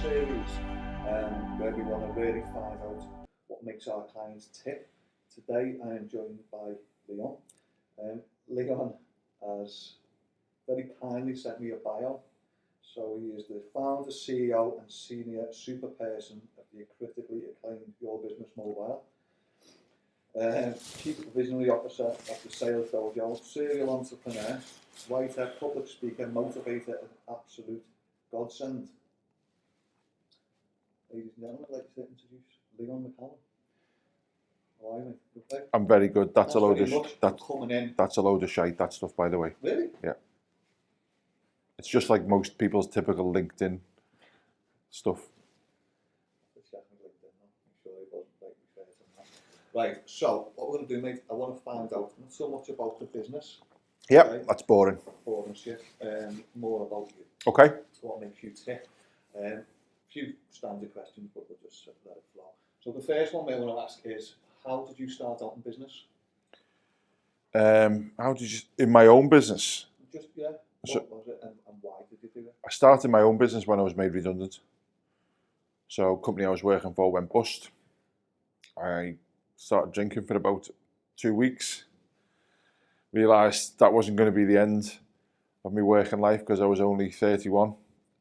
series where we want to really find out what makes our clients tick. Today I am joined by Leon. Leon has very kindly sent me a bio. So he is the founder, CEO and senior super person of the critically acclaimed Your Business Mobile. Chief Visionary Officer of the Sales Dojo, serial entrepreneur, writer, public speaker, motivator and absolute godsend. Ladies and gentlemen, I'd like to introduce Leon McCowan. How are you, mate? Okay. I'm very good. That's a load of that's a load of shite, that stuff, by the way. Really? Yeah. It's just like most people's typical LinkedIn stuff. Right, so what we're going to do, mate, I want to find out not so much about the business. Yeah, okay? That's boring. Boring shit. More about you. Okay. What makes you tick. Few standard questions, but we'll just let it flow. So the first one I want to ask is, how did you start out in business? How did you, in my own business? Just, yeah, what was it and why did you do it? I started my own business when I was made redundant. So the company I was working for went bust. I started drinking for about 2 weeks. Realised that wasn't going to be the end of my working life because I was only 31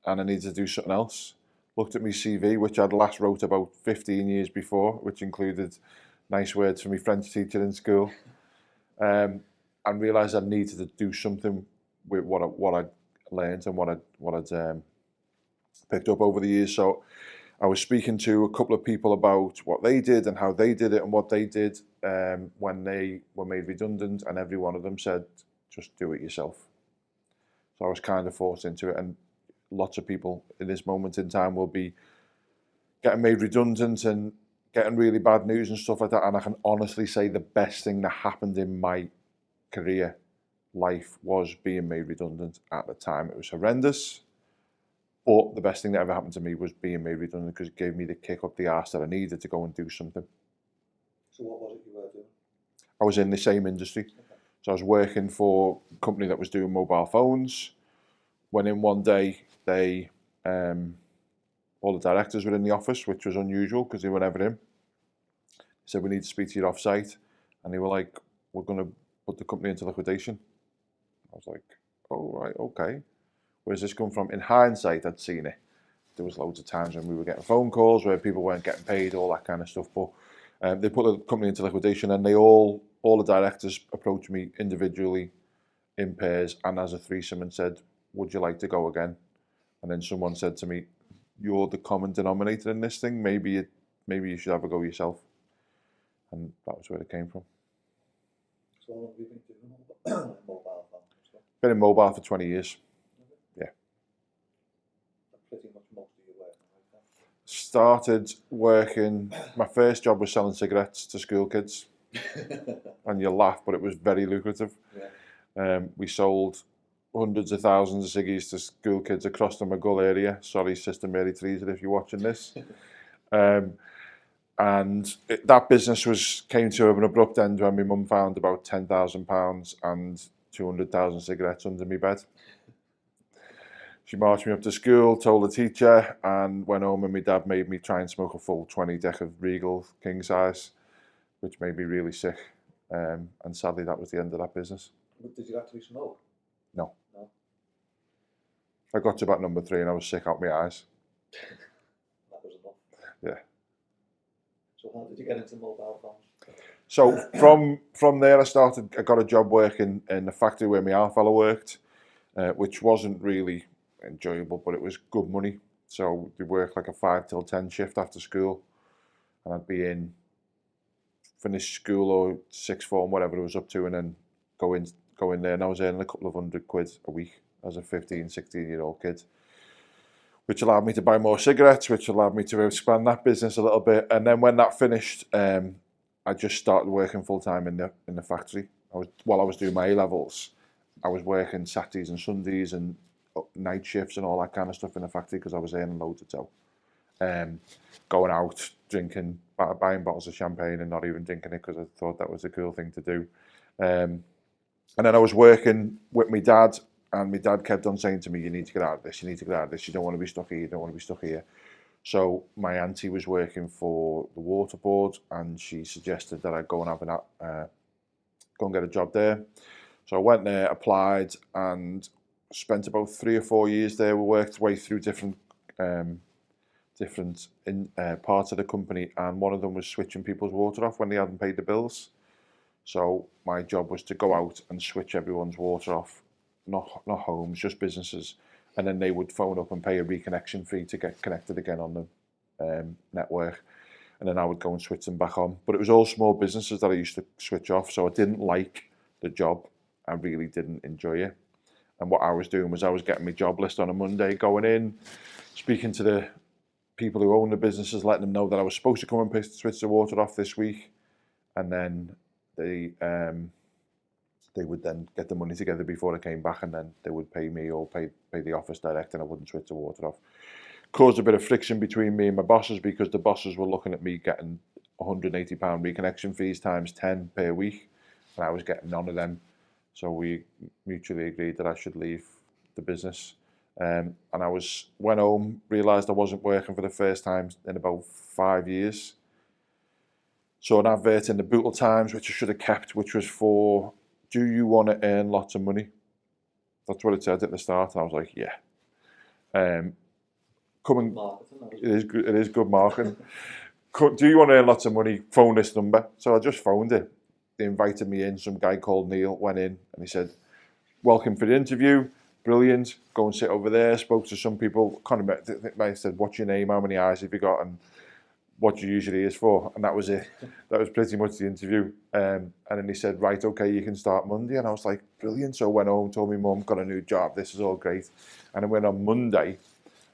and I needed to do something else. Looked at my CV, which I'd last wrote about 15 years before, which included nice words from my French teacher in school, and realised I needed to do something with what I'd learned and what I'd picked up over the years. So I was speaking to a couple of people about what they did and how they did it and what they did when they were made redundant, and every one of them said, just do it yourself. So I was kind of forced into it, and lots of people in this moment in time will be getting made redundant and getting really bad news and stuff like that, and I can honestly say the best thing that happened in my career life was being made redundant. At the time it was horrendous, but the best thing that ever happened to me was being made redundant because it gave me the kick up the arse that I needed to go and do something. So what was it you were doing? I was in the same industry. Okay. So I was working for a company that was doing mobile phones. Went in one day, they all the directors were in the office, which was unusual because they were never in. They said, we need to speak to you off-site. And they were like, we're going to put the company into liquidation. I was like, oh, right, okay. Where's this come from? In hindsight, I'd seen it. There was loads of times when we were getting phone calls where people weren't getting paid, all that kind of stuff. But they put the company into liquidation, and they all the directors approached me individually, in pairs, and as a threesome, and said, would you like to go again? And then someone said to me, you're the common denominator in this thing. Maybe you should have a go yourself. And that was where it came from. So how long have you been doing mobile phones? Been in mobile for 20 years. Yeah. Pretty much most of your work, right? Started working, my first job was selling cigarettes to school kids. And you'll laugh, but it was very lucrative. Yeah. We sold hundreds of thousands of ciggies to school kids across the Maghull area. Sorry, Sister Mary Teresa, if you're watching this. That business came to an abrupt end when my mum found about £10,000 and 200,000 cigarettes under my bed. She marched me up to school, told the teacher, and went home, and my dad made me try and smoke a full 20 deck of Regal king size, which made me really sick. And sadly, that was the end of that business. Did you actually smoke? No. No. I got to about number 3 and I was sick out my eyes. That was enough. Yeah. So how did you get into mobile phones? So from there I got a job working in the factory where my our fella worked, which wasn't really enjoyable, but it was good money. So we worked like a 5 till 10 shift after school, and I'd be in, finish school or sixth form, whatever it was up to, and then go in there, and I was earning a couple of £100 a week as a 15, 16-year-old kid, which allowed me to buy more cigarettes, which allowed me to expand that business a little bit. And then when that finished, I just started working full-time in the factory. While I was doing my A-levels, I was working Saturdays and Sundays and night shifts and all that kind of stuff in the factory because I was earning loads of dough. Going out, drinking, buying bottles of champagne and not even drinking it because I thought that was a cool thing to do. And then I was working with my dad, and my dad kept on saying to me, you need to get out of this, you need to get out of this, you don't want to be stuck here, you don't want to be stuck here. So my auntie was working for the water board, and she suggested that I go and go and get a job there. So I went there, applied, and spent about 3 or 4 years there. We worked way through different parts of the company, and one of them was switching people's water off when they hadn't paid the bills. So my job was to go out and switch everyone's water off, not homes, just businesses, and then they would phone up and pay a reconnection fee to get connected again on the network, and then I would go and switch them back on. But it was all small businesses that I used to switch off, so I didn't like the job. I really didn't enjoy it. And what I was doing was I was getting my job list on a Monday, going in, speaking to the people who own the businesses, letting them know that I was supposed to come and switch the water off this week, and then they would then get the money together before I came back, and then they would pay me or pay the office direct, and I wouldn't switch the water off. Caused a bit of friction between me and my bosses, because the bosses were looking at me getting £180 reconnection fees times 10 per week, and I was getting none of them. So we mutually agreed that I should leave the business. And I went home, realised I wasn't working for the first time in about 5 years. Saw an advert in the Bootle Times, which I should have kept, which was for, do you want to earn lots of money? That's what it said at the start, and I was like, yeah. It is good marketing. Do you want to earn lots of money? Phone this number. So I just phoned it. They invited me in. Some guy called Neil went in, and he said, welcome for the interview. Brilliant. Go and sit over there. Spoke to some people. I said, what's your name? How many eyes have you got? And what you usually is for. And that was it. That was pretty much the interview. And then he said, right, okay, you can start Monday. And I was like, brilliant. So I went home, told my mum, got a new job. This is all great. And I went on Monday.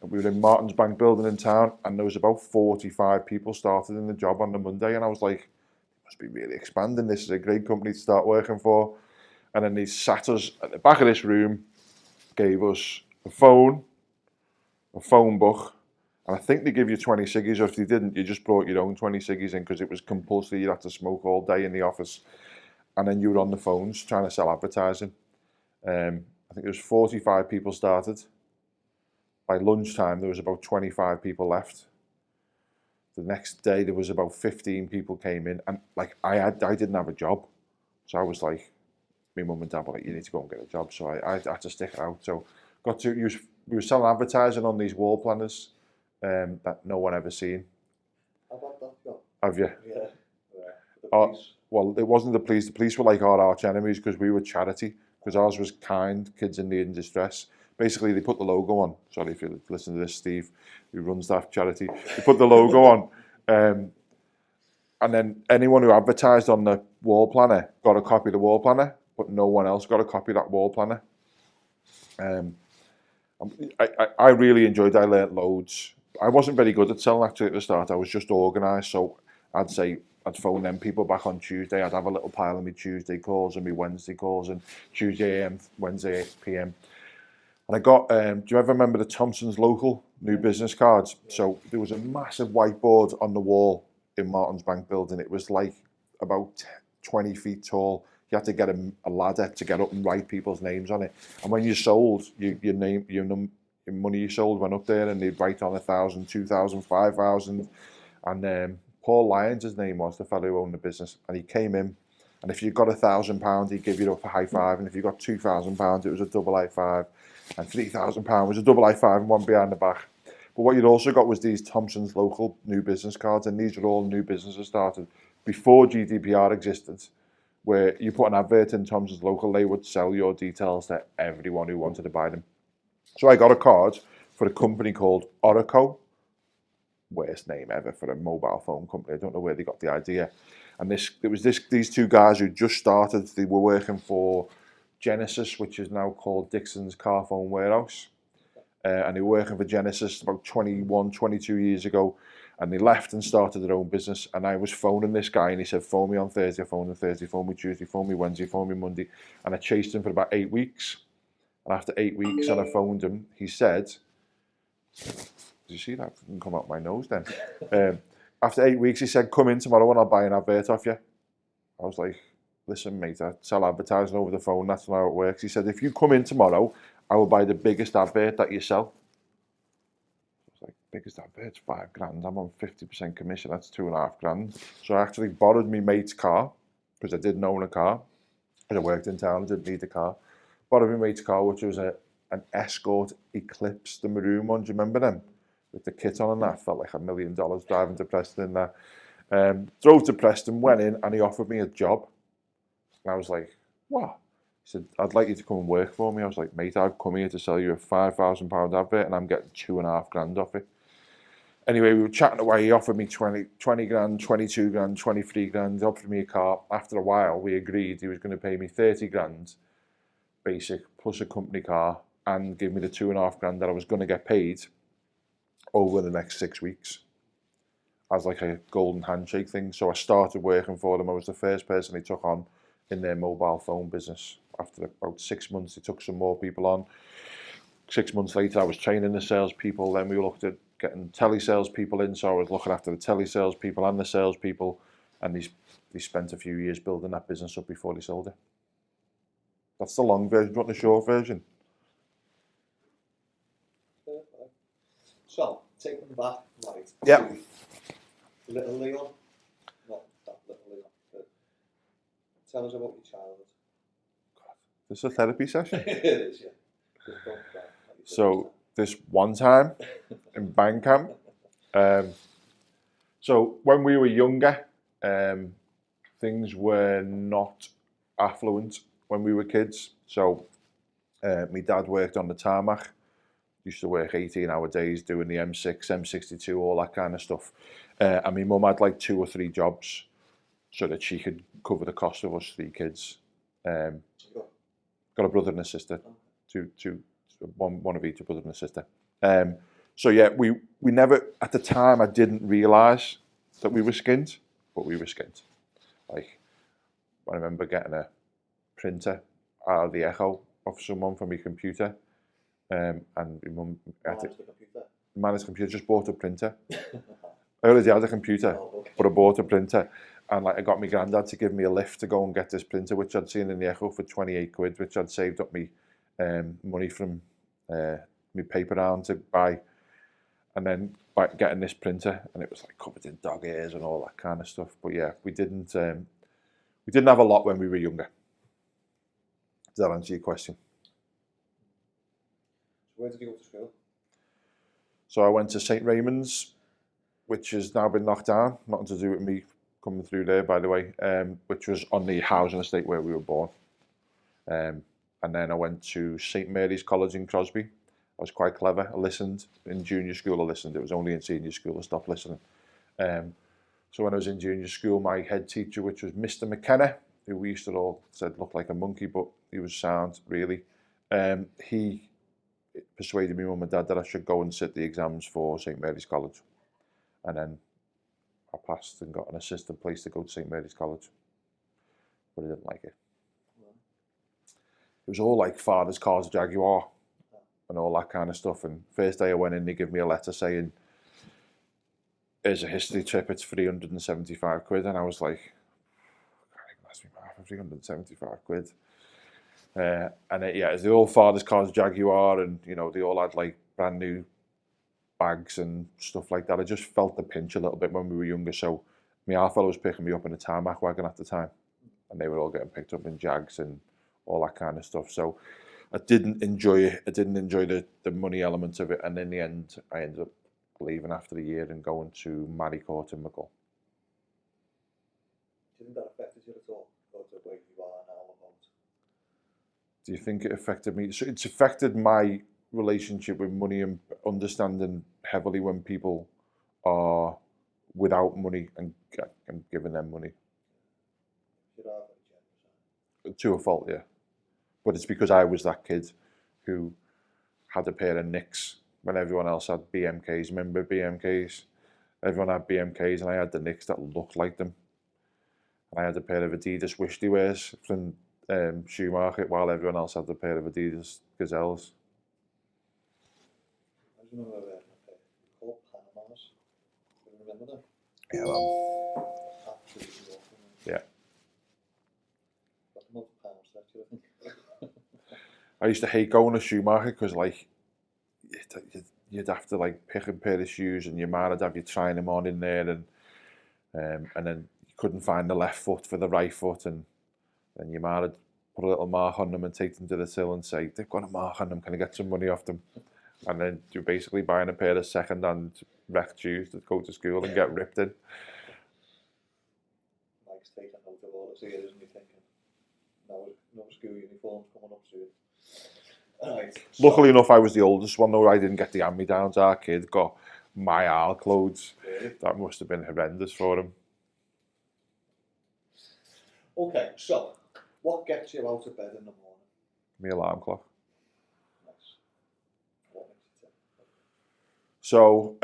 We were in Martin's Bank building in town, and there was about 45 people started in the job on the Monday. And I was like, must be really expanding. This is a great company to start working for. And then they sat us at the back of this room, gave us a phone book, and I think they give you 20 ciggies, or if they didn't, you just brought your own 20 ciggies in, because it was compulsory. You had to smoke all day in the office, and then you were on the phones trying to sell advertising. I think there was 45 people started. By lunchtime, there was about 25 people left. The next day, there was about 15 people came in, and like I didn't have a job, so I was like, my mum and dad were like, you need to go and get a job. So I had to stick it out. So we were selling advertising on these wall planners that no one ever seen. How about that job? Have you? Yeah. The police. Well, it wasn't the police. The police were like our arch enemies, because we were charity, because ours was kind, kids in need and distress. Basically, they put the logo on. Sorry if you listen to this, Steve, who runs that charity. They put the logo on. And then anyone who advertised on the wall planner got a copy of the wall planner, but no one else got a copy of that wall planner. I really enjoyed it. I learnt loads. I wasn't very good at selling actually at the start. I was just organised. So I'd phone them people back on Tuesday. I'd have a little pile of my Tuesday calls and my Wednesday calls, and Tuesday AM, Wednesday PM. And I got, do you ever remember the Thompson's Local new business cards? So there was a massive whiteboard on the wall in Martin's Bank building. It was like about 20 feet tall. You had to get a ladder to get up and write people's names on it. And when you sold, your money you sold went up there, and they'd write on 1,000, 2,000, 5,000. And Paul Lyons, his name was, the fellow who owned the business. And he came in, and if you got £1,000, he'd give you a high five. And if you got £2,000, it was a double high five. And £3,000 was a double high five and one behind the back. But what you'd also got was these Thompson's Local new business cards, and these were all new businesses started before GDPR existed, where you put an advert in Thompson's Local, they would sell your details to everyone who wanted to buy them. So I got a card for a company called Oracle. Worst name ever for a mobile phone company. I don't know where they got the idea. And these two guys who just started. They were working for Genesis, which is now called Dixon's Car Phone Warehouse. And they were working for Genesis about 21, 22 years ago. And they left and started their own business. And I was phoning this guy, and he said, phone me on Thursday, phone me Thursday, phone me Tuesday, phone me Wednesday, phone me Monday. And I chased him for about 8 weeks. And after 8 weeks, and I phoned him, he said, did you see that? It didn't come out my nose then. After 8 weeks, he said, come in tomorrow and I'll buy an advert off you. I was like, listen, mate, I sell advertising over the phone. That's not how it works. He said, if you come in tomorrow, I will buy the biggest advert that you sell. I was like, biggest advert's £5,000. I'm on 50% commission. That's £2,500. So I actually borrowed my mate's car because I didn't own a car. Because I worked in town, I didn't need a car. Borrowed my mate's car, which was an Escort Eclipse, the maroon one. Do you remember them? With the kit on and that. Felt like $1 million driving to Preston in there. Drove to Preston, went in, and he offered me a job. And I was like, what? He said, I'd like you to come and work for me. I was like, mate, I've come here to sell you a £5,000 advert and I'm getting £2,500 off it. Anyway, we were chatting away. He offered me 20 grand, 22 grand, 23 grand. He offered me a car. After a while, we agreed he was going to pay me 30 grand basic plus a company car and give me the £2,500 that I was going to get paid over the next 6 weeks as like a golden handshake thing. So I started working for them. I was the first person he took on in their mobile phone business. After about 6 months, he took some more people on. 6 months later, I was training the salespeople. Then we looked at getting telesales people in. So I was looking after the telesales people and the salespeople. And he spent a few years building that business up before he sold it. That's the long version. Do you want the short version? So, take them back, right? Yeah. Little Leon, not that little Leon, but tell us about your childhood. This is a therapy session. It is, yeah. Just don't cry, like you did So this one time in band camp, so when we were younger, things were not affluent when we were kids. So my dad worked on the tarmac, used to work 18-hour days doing the M6, M62, all that kind of stuff. And my mum had like 2 or 3 jobs so that she could cover the cost of us 3 kids. Got a brother and a sister, one of each, a brother and a sister. So yeah, we never, at the time I didn't realise that we were skint, but we were skint. Like, I remember getting a printer out of the Echo of someone from my computer, and my mum had to manage the computer, just bought a printer. I already had a computer, but I bought a printer. And like I got my granddad to give me a lift to go and get this printer, which I'd seen in the Echo for 28 quid, which I'd saved up me money from my paper round to buy. And then by getting this printer, and it was like covered in dog ears and all that kind of stuff. But yeah, we didn't have a lot when we were younger. Does that answer your question? So where did you go to school? So I went to St Raymond's, which has now been knocked down. Nothing to do with me coming through there, by the way, which was on the housing estate where we were born. And then I went to St Mary's College in Crosby. I was quite clever. I listened. In junior school, I listened. It was only in senior school I stopped listening. So when I was in junior school, my head teacher, which was Mr. McKenna, who we used to all said looked like a monkey, but he was sound, really. He persuaded me, mum and dad, that I should go and sit the exams for St Mary's College. And then I passed and got an assistant place to go to St Mary's College, but I didn't like it. It was all like father's car's Jaguar and all that kind of stuff. And first day I went in, they gave me a letter saying, here's a history trip, it's 375 quid. And I was like, I can't even ask me for 375 quid. And it's the old father's car's Jaguar, and you know, they all had like brand new bags and stuff like that. I just felt the pinch a little bit when we were younger. So my half fellow was picking me up in a tarmac wagon at the time, and they were all getting picked up in Jags and all that kind of stuff. So I didn't enjoy it. I didn't enjoy the money element of it. And in the end, I ended up leaving after a year and going to Maricourt in McCall. Do you think that affected you at all? Go to where you are now? Do you think it affected me? So it's affected my relationship with money and understanding heavily when people are without money and giving them money. To a fault, yeah. But it's because I was that kid who had a pair of Knicks when everyone else had BMKs. Remember BMKs? Everyone had BMKs and I had the Knicks that looked like them. And I had a pair of Adidas Wish They Wears from Shoe Market while everyone else had a pair of Adidas Gazelles. I remember a pair called Panamas. Do you remember them? Yeah, well. Absolutely awful. Yeah. Got them up pounds, actually, I think. I used to hate going to Shoe Market because, like, you'd have to like pick a pair of shoes, and your man would have you trying them on in there, and then you couldn't find the left foot for the right foot, and then your man would put a little mark on them and take them to the till and say, they've got a mark on them, can I get some money off them? And then you're basically buying a pair of second-hand wrecked shoes to go to school and get ripped in. Mike's taking note of all this here, isn't he, thinking, no school uniforms coming up soon. Right, Luckily enough, I was the oldest one, though. I didn't get the hand-me-downs. Our kid got my our clothes. Really? That must have been horrendous for him. Okay, so what gets you out of bed in the morning? My alarm clock. Nice. What makes you tick? So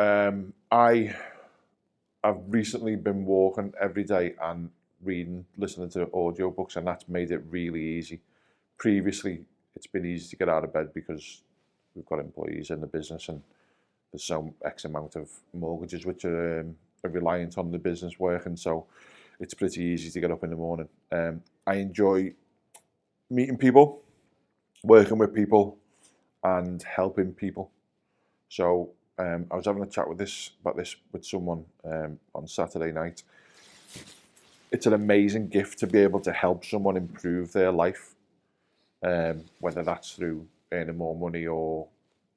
I've recently been walking every day and reading, listening to audio books, and that's made it really easy. Previously, it's been easy to get out of bed because we've got employees in the business, and there's some X amount of mortgages which are reliant on the business working, so it's pretty easy to get up in the morning. I enjoy meeting people, working with people, and helping people. So I was having a chat about this with someone on Saturday night. It's an amazing gift to be able to help someone improve their life, whether that's through earning more money or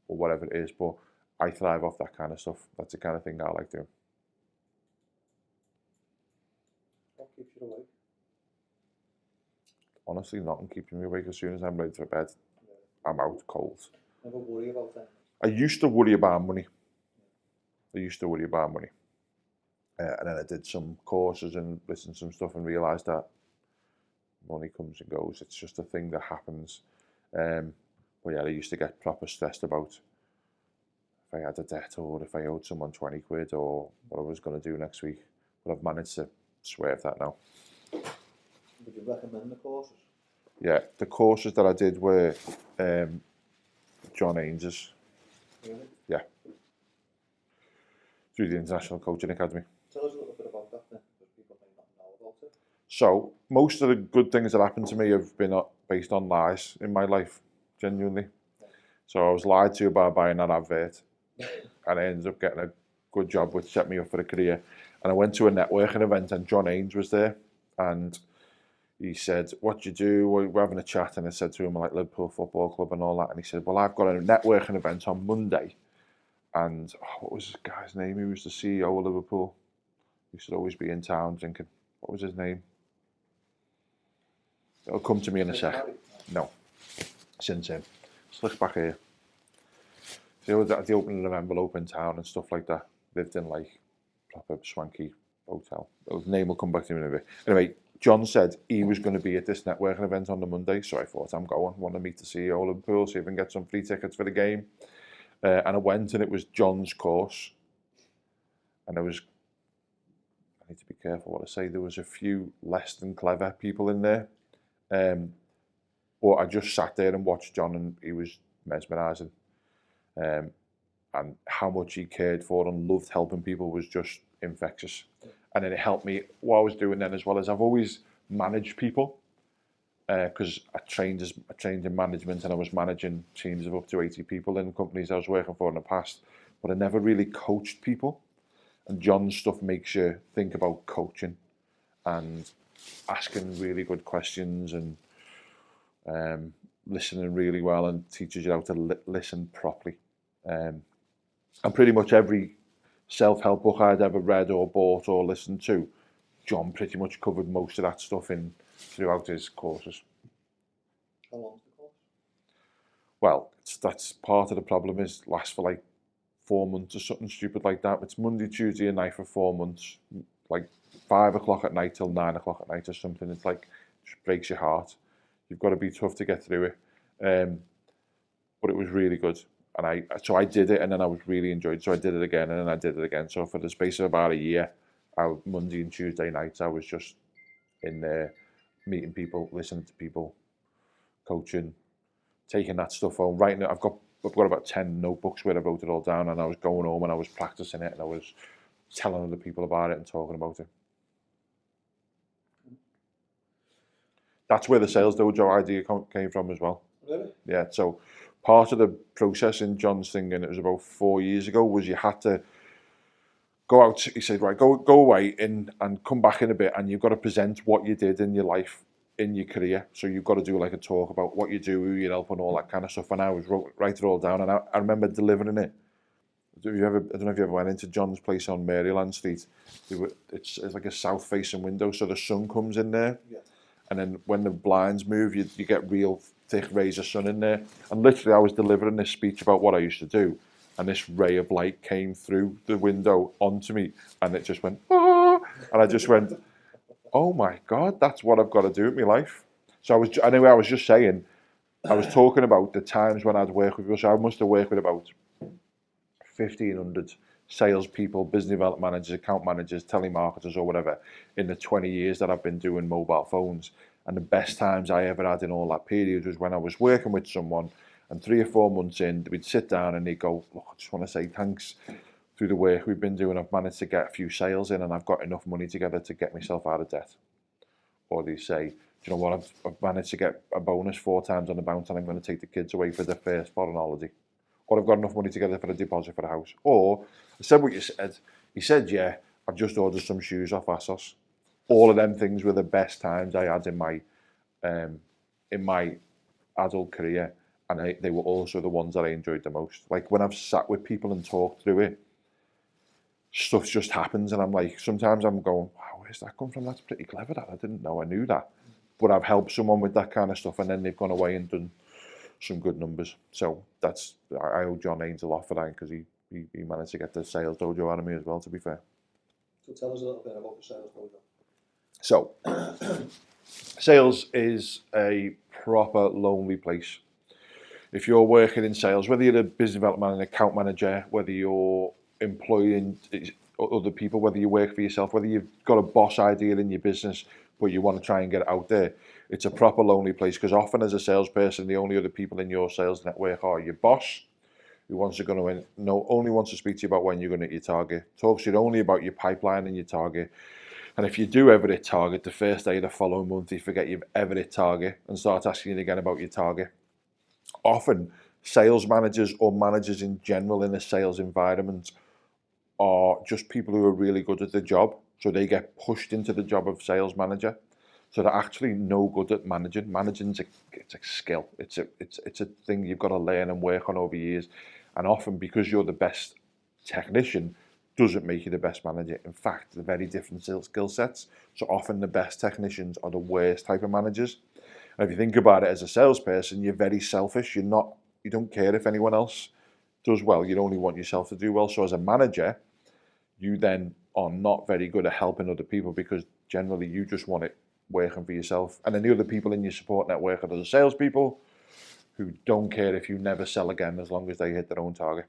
whatever it is. But I thrive off that kind of stuff. That's the kind of thing I like doing. What keeps you awake? Honestly, nothing keeping me awake. As soon as I'm ready for bed, I'm out cold. Never worry about that. I used to worry about money. And then I did some courses and listened to some stuff and realised that money comes and goes. It's just a thing that happens. But yeah, I used to get proper stressed about if I had a debt or if I owed someone 20 quid or what I was going to do next week. But I've managed to swerve that now. Would you recommend the courses? Yeah, the courses that I did were John Ainge's. Really? Yeah. Through the International Coaching Academy. Tell us a little bit about that then, because people may not know about it. So, most of the good things that happened to me have been based on lies in my life, genuinely. So I was lied to by buying that advert, and I ended up getting a good job which set me up for a career. And I went to a networking event and John Ainge was there, and he said, what do you do? We're having a chat, and I said to him, I like Liverpool Football Club and all that, and he said, well, I've got a networking event on Monday, and what was this guy's name? He was the CEO of Liverpool. He should always be in town drinking. What was his name? It'll come to me in a sec. No, since him. Slick back here. So the opening of an envelope in town and stuff like that. Lived in like proper swanky hotel. The name will come back to me in a bit. Anyway, John said he was going to be at this networking event on the Monday, so I thought I'm going. Want to meet the CEO of Liverpool, see if I can get some free tickets for the game. And I went, and it was John's course. And I need to be careful what I say. There was a few less than clever people in there. But I just sat there and watched John, and he was mesmerising. And how much he cared for and loved helping people was just infectious. And then it helped me. What I was doing then as well as I've always managed people, because I trained in management, and I was managing teams of up to 80 people in companies I was working for in the past, but I never really coached people. And John's stuff makes you think about coaching and asking really good questions and listening really well, and teaches you how to listen properly. And pretty much every self-help book I'd ever read or bought or listened to, John pretty much covered most of that stuff throughout his courses. How long's the course? Well, that's part of the problem, is lasts for like 4 months or something stupid like that. It's Monday, Tuesday and night for 4 months, like 5 o'clock at night till 9 o'clock at night or something. It's like, just breaks your heart. You've got to be tough to get through it. But it was really good. And I did it, and then I was really enjoyed it. So I did it again, and then I did it again. So for the space of about a year, Monday and Tuesday nights, I was just in there meeting people, listening to people, coaching, taking that stuff home, writing it. I've got about 10 notebooks where I wrote it all down, and I was going home and I was practicing it, and I was telling other people about it and talking about it. That's where the Sales Dojo idea came from as well. Really? Yeah, so part of the process in John's thing, and it was about 4 years ago, was you had to go out. He said, right, go away and come back in a bit, and you've got to present what you did in your life, in your career. So you've got to do like a talk about what you do, who you help, and all that kind of stuff. And I write it all down, and I remember delivering it. I don't know if you ever went into John's place on Maryland Street. It's like a south-facing window, so the sun comes in there. Yeah. And then when the blinds move, you get real thick rays of sun in there. And literally, I was delivering this speech about what I used to do, and this ray of light came through the window onto me, and it just went, ah! And I just went, oh my God, that's what I've got to do with my life. So I was just saying, I was talking about the times when I'd work with people. So I must have worked with about 1,500 salespeople, business development managers, account managers, telemarketers, or whatever, in the 20 years that I've been doing mobile phones. And the best times I ever had in all that period was when I was working with someone, and 3 or 4 months in, we'd sit down and they'd go, look, I just want to say thanks. Through the work we've been doing, I've managed to get a few sales in, and I've got enough money together to get myself out of debt. Or they say, do you know what, I've managed to get a bonus 4 times on the bounce, and I'm going to take the kids away for the first foreign holiday. Or I've got enough money together for a deposit for the house. Or I said what you said. He said, yeah, I've just ordered some shoes off ASOS. All of them things were the best times I had in my adult career, and they were also the ones that I enjoyed the most. Like when I've sat with people and talked through it, stuff just happens, and I'm like, sometimes I'm going, wow, where's that come from? That's pretty clever, that. I didn't know I knew that. But I've helped someone with that kind of stuff, and then they've gone away and done some good numbers. So I owe John Ainge a lot for that, because he managed to get the sales dojo out of me as well, to be fair. So tell us a little bit about the sales dojo. So sales is a proper lonely place. If you're working in sales, whether you're a business development manager, account manager, whether you're employing other people, whether you work for yourself, whether you've got a boss idea in your business, but you want to try and get it out there, it's a proper lonely place, because often as a salesperson, the only other people in your sales network are your boss, who only wants to speak to you about when you're going to hit your target, talks to you only about your pipeline and your target. And if you do ever hit target, the first day of the following month, you forget you've ever hit target and start asking you again about your target. Often, sales managers or managers in general in a sales environment are just people who are really good at the job. So they get pushed into the job of sales manager. So they're actually no good at managing. Managing's it's a skill. It's a thing you've got to learn and work on over years. And often, because you're the best technician, doesn't make you the best manager. In fact, they're very different skill sets. So often the best technicians are the worst type of managers. And if you think about it, as a salesperson, you're very selfish. You don't care if anyone else does well. You only want yourself to do well. So as a manager, you then are not very good at helping other people, because generally you just want it working for yourself. And then the other people in your support network are the salespeople who don't care if you never sell again, as long as they hit their own target.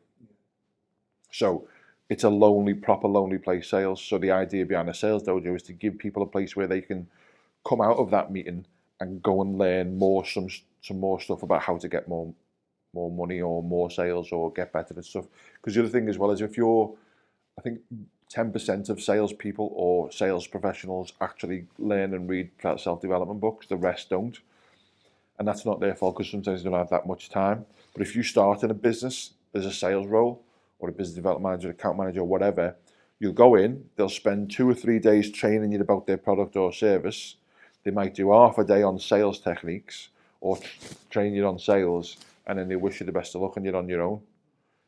So it's a proper lonely place, sales. So the idea behind a sales dojo is to give people a place where they can come out of that meeting and go and learn some more stuff about how to get more money or more sales or get better at stuff. Because the other thing as well is, I think 10% of salespeople or sales professionals actually learn and read self-development books. The rest don't. And that's not their fault, because sometimes they don't have that much time. But if you start in a business, there's a sales role, or a business development manager, account manager, or whatever, you'll go in, they'll spend 2 or 3 days training you about their product or service. They might do half a day on sales techniques or train you on sales, and then they wish you the best of luck and you're on your own.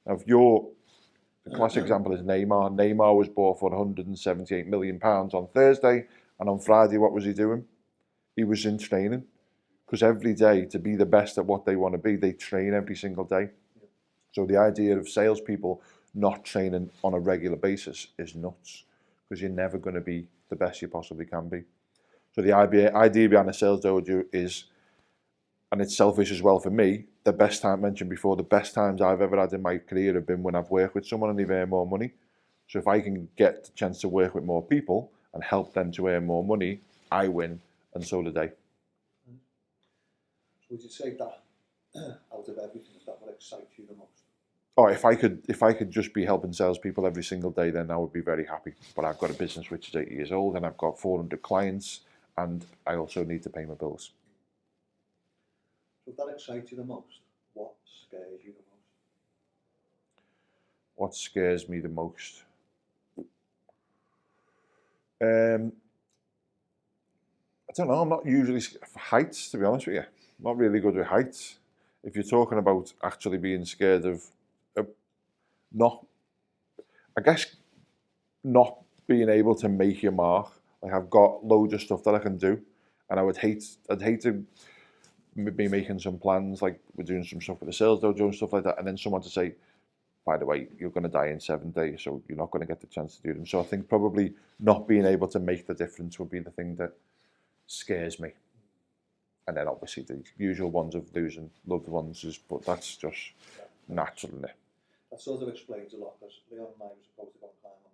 Now, the classic example is Neymar. Neymar was bought for £178 million on Thursday, and on Friday, what was he doing? He was in training, because every day, to be the best at what they want to be, they train every single day. So the idea of salespeople not training on a regular basis is nuts, because you're never going to be the best you possibly can be. So the idea behind a sales dojo is, and it's selfish as well for me, the best time, mentioned before, the best times I've ever had in my career have been when I've worked with someone and they've earned more money. So if I can get the chance to work with more people and help them to earn more money, I win, and so do they. So would you say that out of everything, is that what excites you the most? Oh, if I could just be helping salespeople every single day, then I would be very happy. But I've got a business which is 80 years old, and I've got 400 clients, and I also need to pay my bills. So if that excites you the most, what scares What scares me the most? I don't know. I'm not usually for heights, to be honest with you. I'm not really good with heights. If you're talking about actually being scared of, not, I guess, not being able to make your mark. Like I've got loads of stuff that I can do, and I'd hate to be making some plans, like we're doing some stuff with the sales dojo and stuff like that, and then someone to say, by the way, you're going to die in 7 days, so you're not going to get the chance to do them. So I think probably not being able to make the difference would be the thing that scares me. And then obviously the usual ones of losing loved ones but that's just natural, isn't it? That sort of explains a lot, because Leon and I were supposed to go and climb a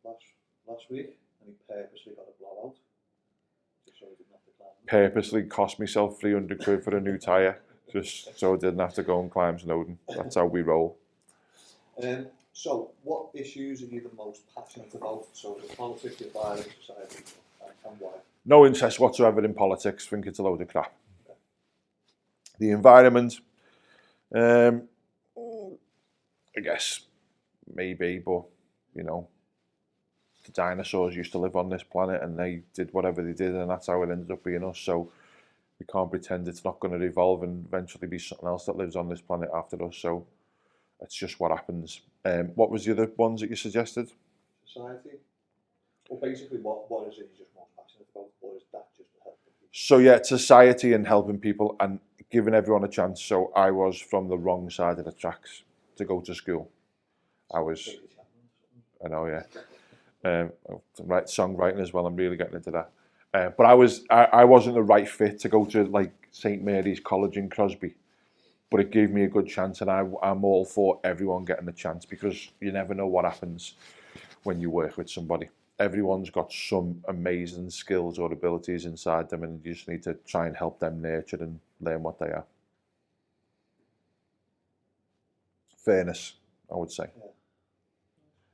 mountain last week, and he purposely got a blowout, just so he didn't have to climb. Purposely cost myself 300 quid for a new tyre, just so I didn't have to go and climb Snowdon. That's how we roll. So, what issues are you the most passionate about? So, the politics, the environment, society, and why? No interest whatsoever in politics. Think it's a load of crap. Okay. The environment, I guess, maybe, but, you know, the dinosaurs used to live on this planet and they did whatever they did, and that's how it ended up being us. So we can't pretend it's not going to evolve and eventually be something else that lives on this planet after us. So it's just what happens. What was the other ones that you suggested? Society. Well, basically, what is it you're just most passionate about, or is that just helping people? So yeah, society and helping people and giving everyone a chance. So I was from the wrong side of the tracks to go to school. I know, yeah. Right, songwriting as well. I'm really getting into that. But I wasn't the right fit to go to like St Mary's College in Crosby. But it gave me a good chance, and I'm all for everyone getting a chance, because you never know what happens when you work with somebody. Everyone's got some amazing skills or abilities inside them, and you just need to try and help them nurture and learn what they are. Fairness, I would say. Yeah.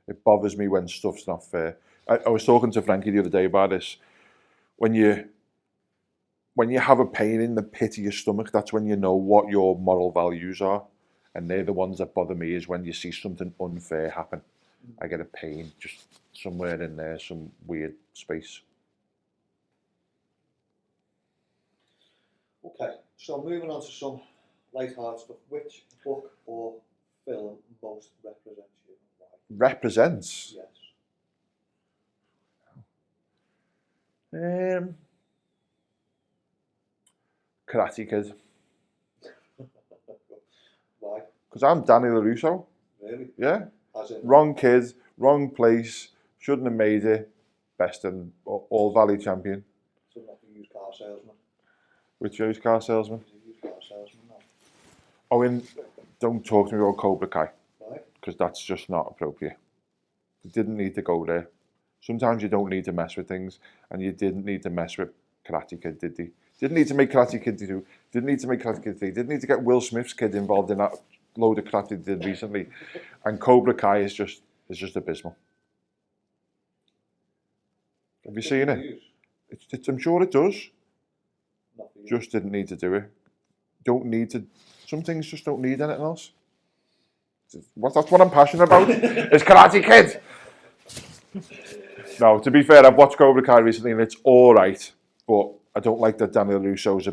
It bothers me when stuff's not fair. I was talking to Frankie the other day about this. When you have a pain in the pit of your stomach, that's when you know what your moral values are. And they're the ones that bother me, is when you see something unfair happen. I get a pain just somewhere in there, some weird space. Okay, so moving on to some light-hearted stuff. Which book or film most represents you and why? Represents? Yes. Karate Kid. Why? Because I'm Danny LaRusso. Really? Yeah. As in, wrong kid, wrong place, shouldn't have made it. Best in All Valley champion. So not a used car salesman. Which used car salesman? He's a used car salesman now. Oh, don't talk to me about Cobra Kai. Why? Because that's just not appropriate. You didn't need to go there. Sometimes you don't need to mess with things, and you didn't need to mess with Karate Kid, did he? Didn't need to make Karate Kid 2. Didn't need to make Karate Kid 3. Didn't need to get Will Smith's kid involved in that load of crap he did recently. And Cobra Kai is just abysmal. Have you seen it? I'm sure it does. Just didn't need to do it. Don't need to. Some things just don't need anything else. That's what I'm passionate about. Is Karate Kid. No, to be fair, I've watched Cobra Kai recently and it's all right, but I don't like that Daniel Russo's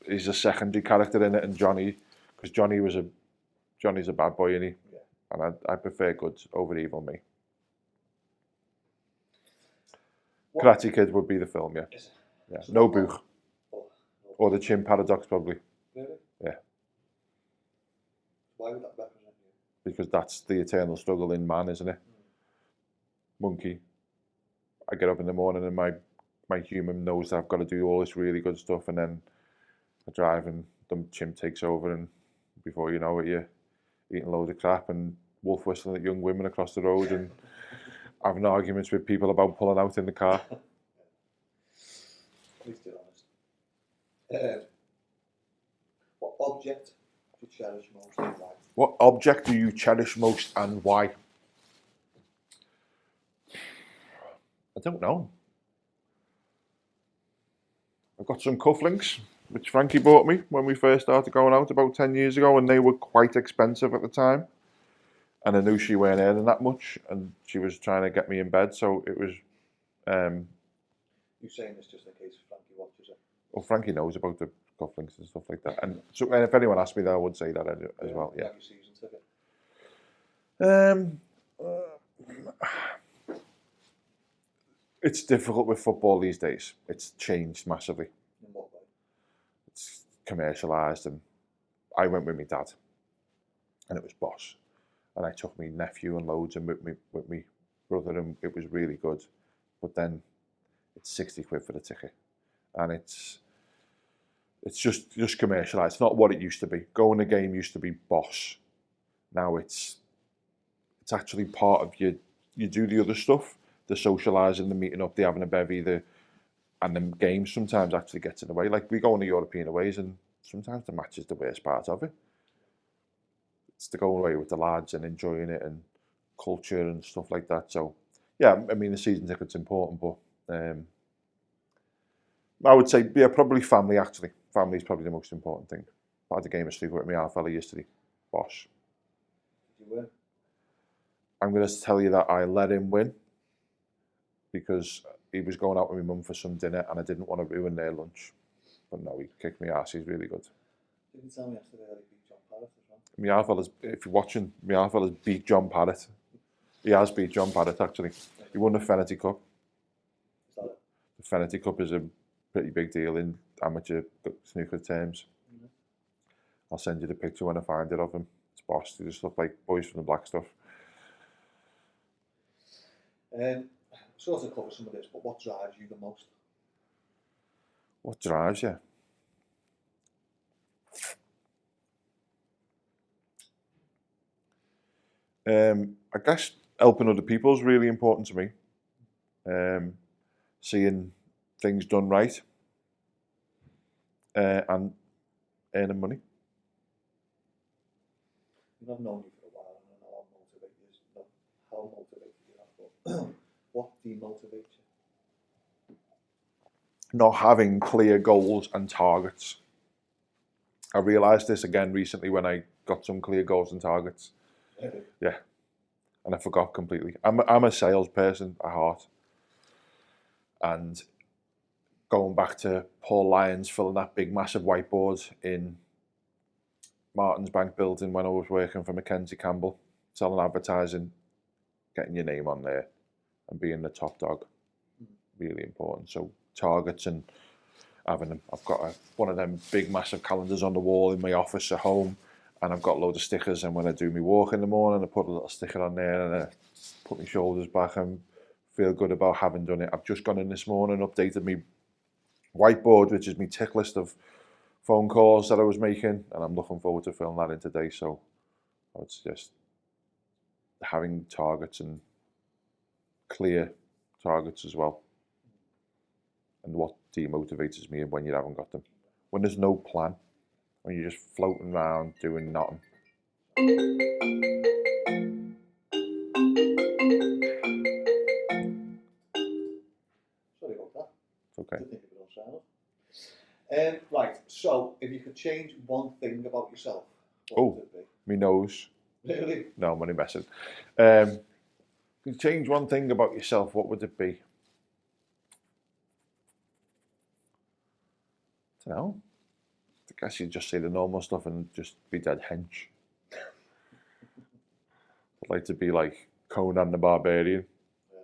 he's a secondary character in it, and because Johnny's a bad boy, isn't he? Yeah. And I prefer good over evil, me. Karate Kid would be the film, yeah. Yeah. No Buch. Or the Chin Paradox, probably. Really? Yeah. Why would that represent you? Because that's the eternal struggle in man, isn't it? Monkey. I get up in the morning and my human knows that I've got to do all this really good stuff, and then I drive and the chimp takes over, and before you know it, you're eating a load of crap and wolf whistling at young women across the road and having arguments with people about pulling out in the car. Please do honest. What object do you cherish most and why? What object do you cherish most and why? I don't know. I've got some cufflinks, which Frankie bought me when we first started going out about 10 years ago, and they were quite expensive at the time. and I knew she weren't earning that much, and she was trying to get me in bed. So it was. You're saying this just in case Frankie watches it. Well, Frankie knows about the cufflinks and stuff like that, and so and if anyone asked me that, I would say that as well. Yeah. Your season ticket. It's difficult with football these days. It's changed massively. In what way? It's commercialised, and I went with my dad, and it was boss, and I took my nephew and loads, and with me brother, and it was really good. But then it's 60 quid for the ticket, and it's just commercialised. It's not what it used to be. Going to game used to be boss. Now it's actually part of you do the other stuff, the socialising, the meeting up, the having a bevy, and the games sometimes actually gets in the way. Like we go on the European aways, and sometimes the match is the worst part of it. It's to go away with the lads and enjoying it and culture and stuff like that. So yeah, I mean the season ticket's important, but I would say probably family actually. Family is probably the most important thing. I had a game of snooker with my half fella yesterday. Bosh. Did you win? I'm going to tell you that I let him win because he was going out with my mum for some dinner and I didn't want to ruin their lunch. But no, he kicked me ass. He's really good. Didn't tell me yesterday that he beat John Parrott as well. My half fella's, if you're watching, my half fella's beat John Parrott. He has beat John Parrott actually. He won the Fenity Cup. Is that it? The Fenity Cup is a pretty big deal in amateur snooker terms. Mm-hmm. I'll send you the picture when I find it of him. It's boss. They just look like boys from the black stuff. Sort of cover some of this, but what drives you the most? What drives you? I guess helping other people is really important to me. Seeing things done right and earning money. I've known you for a while and I know how motivated you are, but what demotivates you? Not having clear goals and targets. I realised this again recently when I got some clear goals and targets. Really? Yeah, and I forgot completely. I'm a salesperson at heart, and going back to Paul Lyons filling that big massive whiteboard in Martin's Bank building when I was working for Mackenzie Campbell, selling advertising, getting your name on there and being the top dog, really important. So targets and having them. I've got one of them big massive calendars on the wall in my office at home, and I've got loads of stickers, and when I do my walk in the morning I put a little sticker on there and I put my shoulders back and feel good about having done it. I've just gone in this morning, updated my whiteboard, which is my tick list of phone calls that I was making, and I'm looking forward to filling that in today. So I would suggest having targets and clear targets as well. And what demotivates me when you haven't got them. When there's no plan, when you're just floating around doing nothing. Sorry about that. It's okay. I think it was on silent. Right, so if you could change one thing about yourself, what would it be? My nose. Really? No, I'm only messing. If you change one thing about yourself, what would it be? I don't know. I guess you'd just say the normal stuff and just be dead hench. I'd like to be like Conan the Barbarian. Yeah.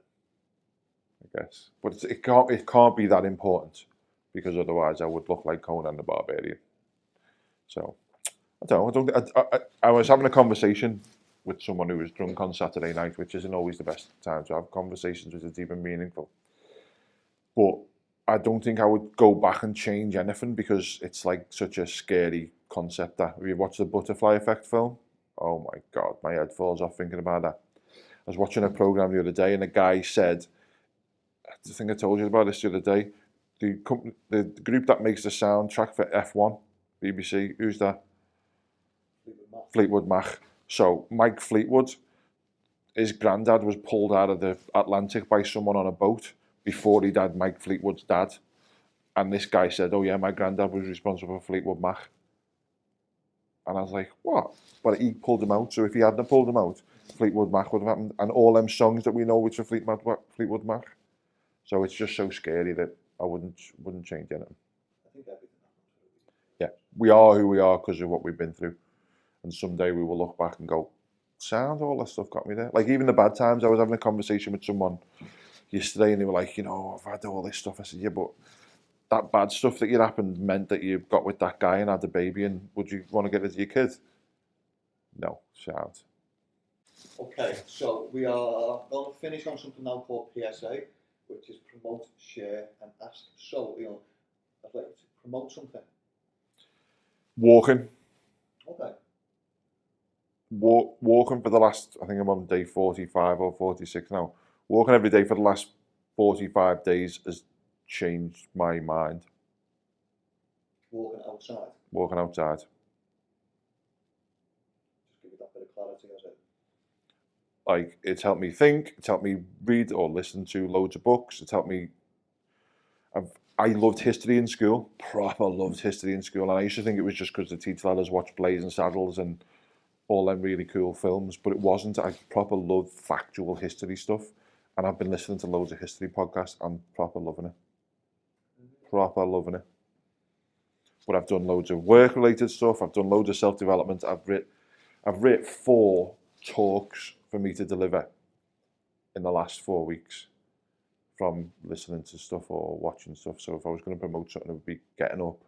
I guess, but it can't be that important because otherwise I would look like Conan the Barbarian. So I don't know. I was having a conversation with someone who was drunk on Saturday night, which isn't always the best time to have conversations which are deep and meaningful. But I don't think I would go back and change anything because it's like such a scary concept. That have you watched the Butterfly Effect film? Oh my God, my head falls off thinking about that. I was watching a program the other day and a guy said, I think I told you about this the other day, the group that makes the soundtrack for F1, BBC, who's that? Fleetwood Mac. So Mike Fleetwood, his granddad was pulled out of the Atlantic by someone on a boat before he'd had Mike Fleetwood's dad. And this guy said, oh yeah, my granddad was responsible for Fleetwood Mac. And I was like, what? But he pulled him out, so if he hadn't pulled him out, Fleetwood Mac would have happened, and all them songs that we know which are Fleetwood Mac. So it's just so scary that I wouldn't change anything. I think everything happens. Yeah, we are who we are because of what we've been through, and someday we will look back and go, "Sound, all that stuff got me there." Like even the bad times. I was having a conversation with someone yesterday, and they were like, I've had all this stuff. I said, yeah, but that bad stuff that happened meant that you got with that guy and had a baby, and would you want to get it to your kid? No, sound. Okay, so we are going to finish on something now called PSA, which is promote, share, and ask. So, I'd like to promote something. Walking. Okay. Walking for the last, I think I'm on day 45 or 46 now. Walking every day for the last 45 days has changed my mind. Walking outside. Walking outside. Just give you that bit of clarity, has it? Like, it's helped me think, it's helped me read or listen to loads of books, it's helped me... I loved history in school, proper loved history in school, and I used to think it was just because the teacher let us watch Blazing Saddles and all them really cool films, but it wasn't. I proper loved factual history stuff, and I've been listening to loads of history podcasts. I'm proper loving it. Proper loving it. But I've done loads of work-related stuff. I've done loads of self-development. I've written 4 talks for me to deliver in the last 4 weeks from listening to stuff or watching stuff. So if I was going to promote something, it would be getting up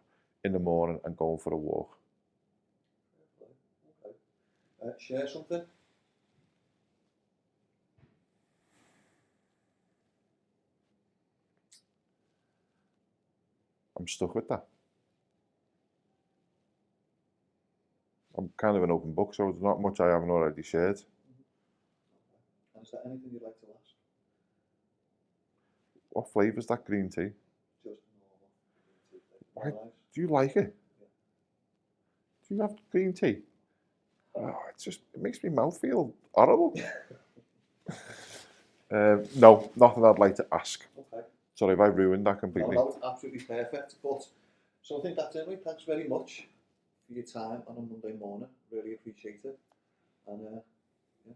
in the morning and going for a walk. Okay. Share something. I'm stuck with that. I'm kind of an open book, so there's not much I haven't already shared. And is there anything you'd like to ask? What flavour's that green tea? Just normal green tea. Why? Nice. Do you like it? Yeah. Do you have green tea? Oh, it makes my mouth feel horrible. No, nothing I'd like to ask. Okay. Sorry if I ruined that completely. No, it's absolutely perfect. But so I think that's it, mate. Thanks very much for your time on a Monday morning. Really appreciate it. And yeah,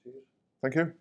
cheers. Thank you.